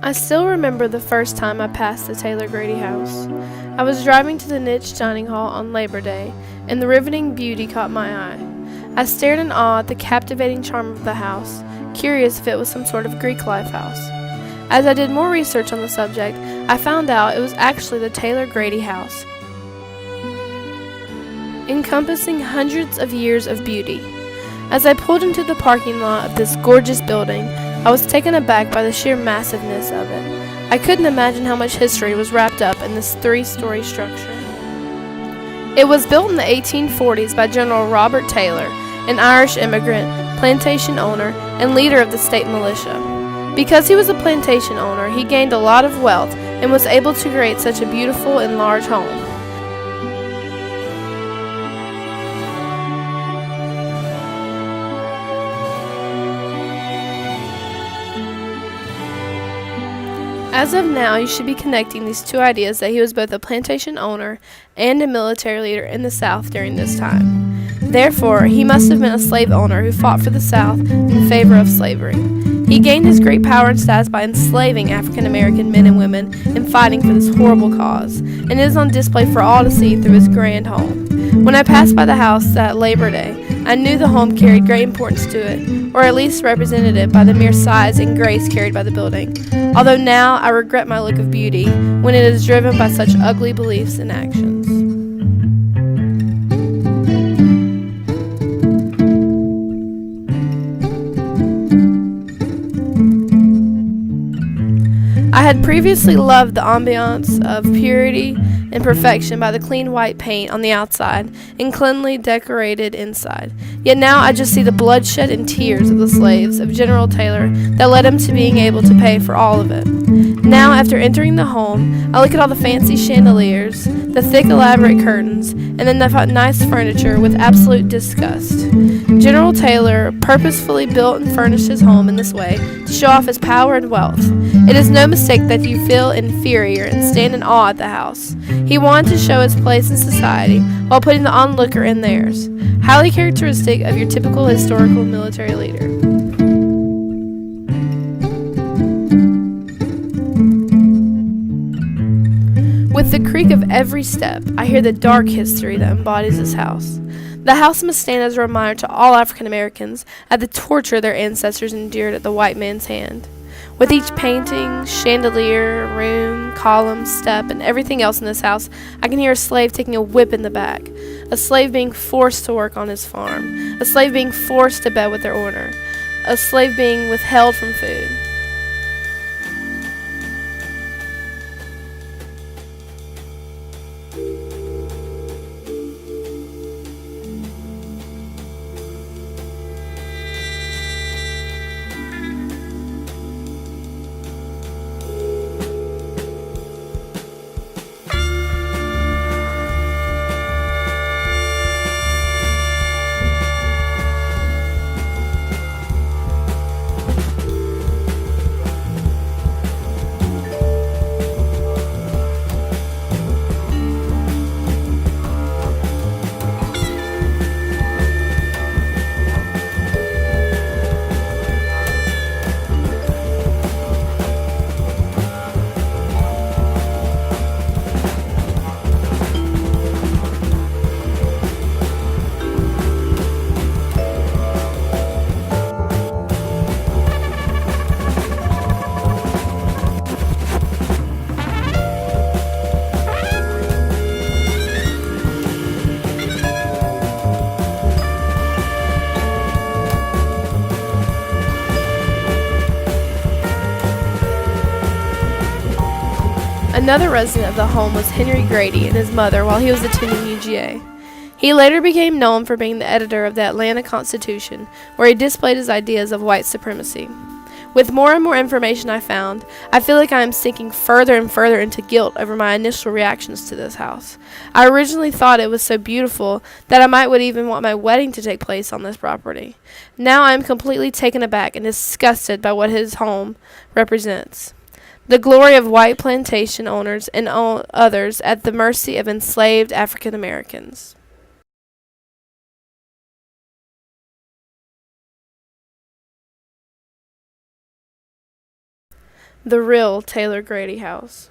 I still remember the first time I passed the Taylor Grady house. I was driving to the niche dining hall on Labor Day, and the riveting beauty caught my eye. I stared in awe at the captivating charm of the house, curious if it was some sort of Greek life house. As I did more research on the subject, I found out it was actually the Taylor Grady house, encompassing hundreds of years of beauty. As I pulled into the parking lot of this gorgeous building, I was taken aback by the sheer massiveness of it. I couldn't imagine how much history was wrapped up in this three-story structure. It was built in the 1840s by General Robert Taylor, an Irish immigrant, plantation owner, and leader of the state militia. Because he was a plantation owner, he gained a lot of wealth and was able to create such a beautiful and large home. As of now, you should be connecting these two ideas that he was both a plantation owner and a military leader in the South during this time. Therefore, he must have been a slave owner who fought for the South in favor of slavery. He gained his great power and status by enslaving African American men and women and fighting for this horrible cause, and it is on display for all to see through his grand home. When I passed by the house that Labor Day, I knew the home carried great importance to it, or at least represented it by the mere size and grace carried by the building, although now I regret my look of beauty when it is driven by such ugly beliefs and actions. I had previously loved the ambiance of purity and perfection by the clean white paint on the outside and cleanly decorated inside. Yet now I just see the bloodshed and tears of the slaves of General Taylor that led him to being able to pay for all of it. Now, after entering the home, I look at all the fancy chandeliers, the thick elaborate curtains, and then the nice furniture with absolute disgust. General Taylor purposefully built and furnished his home in this way to show off his power and wealth. It is no mistake that you feel inferior and stand in awe at the house. He wanted to show its place in society while putting the onlooker in theirs, highly characteristic of your typical historical military leader. With the creak of every step, I hear the dark history that embodies this house. The house must stand as a reminder to all African Americans of the torture their ancestors endured at the white man's hand. With each painting, chandelier, room, column, step, and everything else in this house, I can hear a slave taking a whip in the back, a slave being forced to work on his farm, a slave being forced to bed with their owner, a slave being withheld from food. Another resident of the home was Henry Grady and his mother while he was attending UGA. He later became known for being the editor of the Atlanta Constitution, where he displayed his ideas of white supremacy. With more and more information I found, I feel like I am sinking further and further into guilt over my initial reactions to this house. I originally thought it was so beautiful that I would even want my wedding to take place on this property. Now I am completely taken aback and disgusted by what his home represents. The glory of white plantation owners and others at the mercy of enslaved African Americans. The real Taylor Grady house.